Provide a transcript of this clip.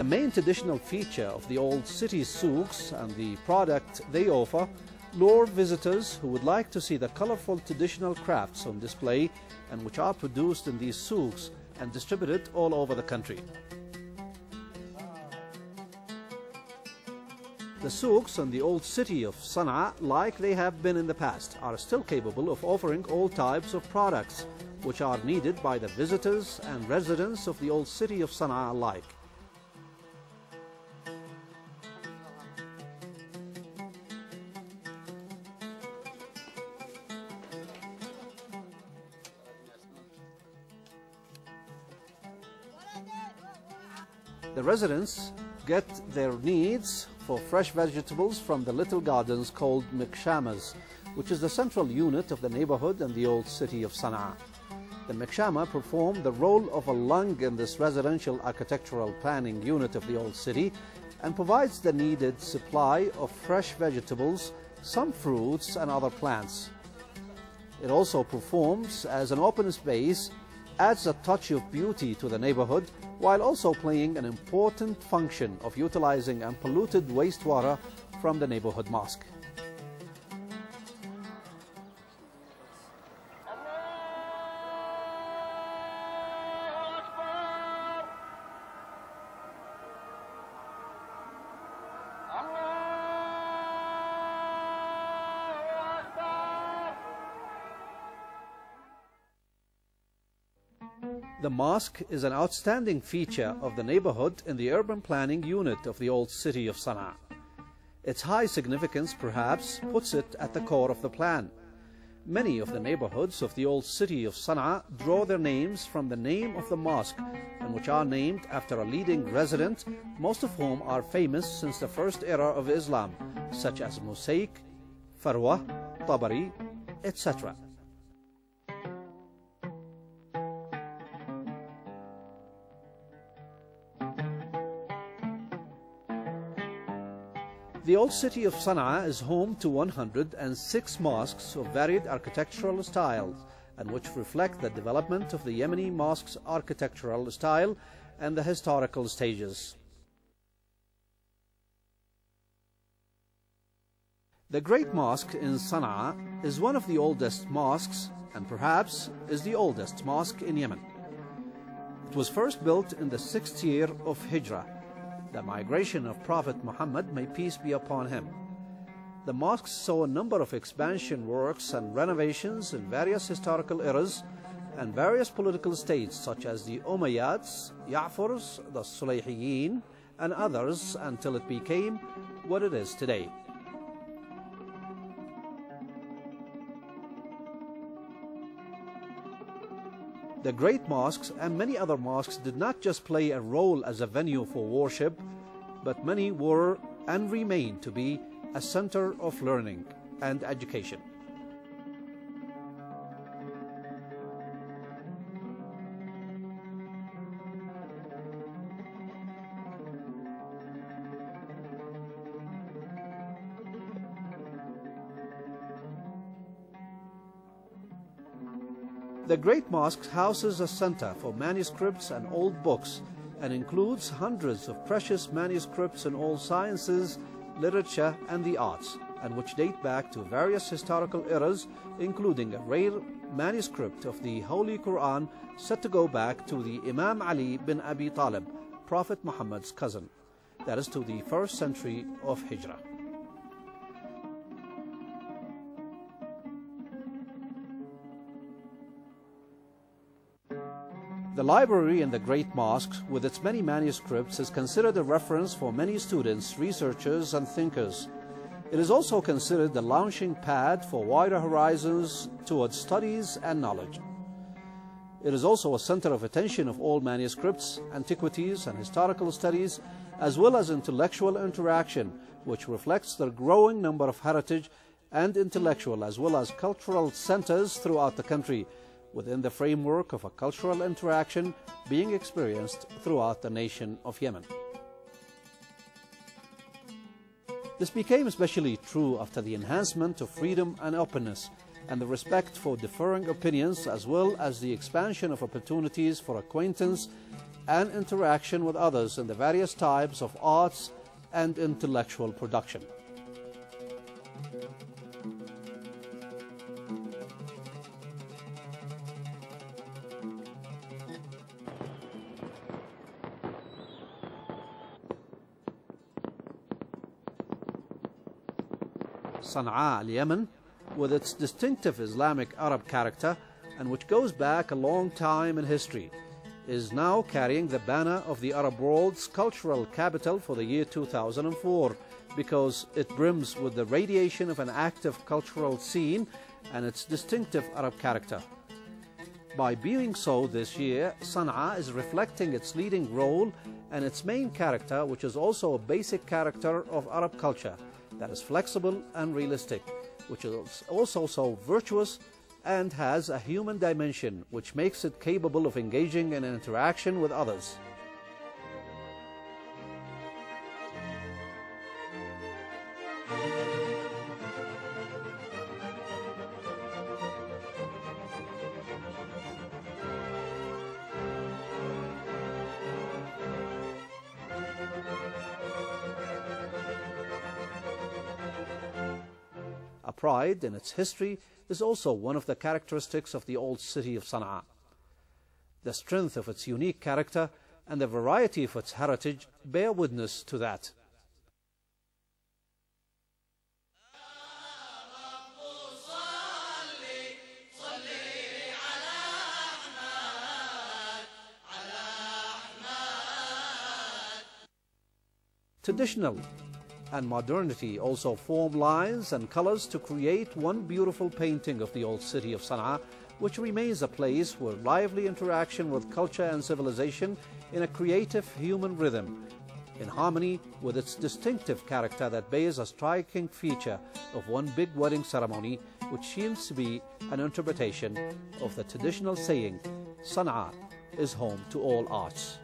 The main traditional feature of the old city souks and the product they offer lure visitors who would like to see the colorful traditional crafts on display and which are produced in these souks and distributed all over the country. The souks in the old city of Sana'a, like they have been in the past, are still capable of offering all types of products which are needed by the visitors and residents of the old city of Sana'a alike. The residents get their needs for fresh vegetables from the little gardens called mikshamas, which is the central unit of the neighborhood in the old city of Sana'a. The mikshama perform the role of a lung in this residential architectural planning unit of the old city and provides the needed supply of fresh vegetables, some fruits and other plants. It also performs as an open space, adds a touch of beauty to the neighborhood, while also playing an important function of utilizing unpolluted wastewater from the neighborhood mosque. The mosque is an outstanding feature of the neighborhood in the urban planning unit of the old city of Sana'a. Its high significance perhaps puts it at the core of the plan. Many of the neighborhoods of the old city of Sana'a draw their names from the name of the mosque and which are named after a leading resident, most of whom are famous since the first era of Islam, such as Musaik, Farwa, Tabari, etc. The old city of Sana'a is home to 106 mosques of varied architectural styles and which reflect the development of the Yemeni mosque's architectural style and the historical stages. The Great Mosque in Sana'a is one of the oldest mosques and perhaps is the oldest mosque in Yemen. It was first built in the 6th year of Hijrah, the migration of Prophet Muhammad, may peace be upon him. The mosque saw a number of expansion works and renovations in various historical eras and various political states such as the Umayyads, Ya'furs, the Sulayhiyin and others until it became what it is today. The great mosques and many other mosques did not just play a role as a venue for worship, but many were and remain to be a center of learning and education. The Great Mosque houses a center for manuscripts and old books and includes hundreds of precious manuscripts in all sciences, literature and the arts, and which date back to various historical eras, including a rare manuscript of the Holy Quran said to go back to the Imam Ali bin Abi Talib, Prophet Muhammad's cousin, that is to the 1st century of Hijrah. The library in the Great Mosque, with its many manuscripts, is considered a reference for many students, researchers and thinkers. It is also considered the launching pad for wider horizons towards studies and knowledge. It is also a center of attention of all manuscripts, antiquities and historical studies, as well as intellectual interaction, which reflects the growing number of heritage and intellectual as well as cultural centers throughout the country, within the framework of a cultural interaction being experienced throughout the nation of Yemen. This became especially true after the enhancement of freedom and openness and the respect for differing opinions, as well as the expansion of opportunities for acquaintance and interaction with others in the various types of arts and intellectual production. Sana'a, Yemen, with its distinctive Islamic Arab character and which goes back a long time in history, is now carrying the banner of the Arab world's cultural capital for the year 2004 because it brims with the radiation of an active cultural scene and its distinctive Arab character. By being so this year, Sana'a is reflecting its leading role and its main character, which is also a basic character of Arab culture that is flexible and realistic, which is also so virtuous and has a human dimension which makes it capable of engaging in interaction with others. A pride in its history is also one of the characteristics of the old city of Sana'a. The strength of its unique character and the variety of its heritage bear witness to that. Traditional and modernity also form lines and colors to create one beautiful painting of the old city of Sana'a, which remains a place where lively interaction with culture and civilization in a creative human rhythm, in harmony with its distinctive character that bears a striking feature of one big wedding ceremony, which seems to be an interpretation of the traditional saying, Sana'a is home to all arts.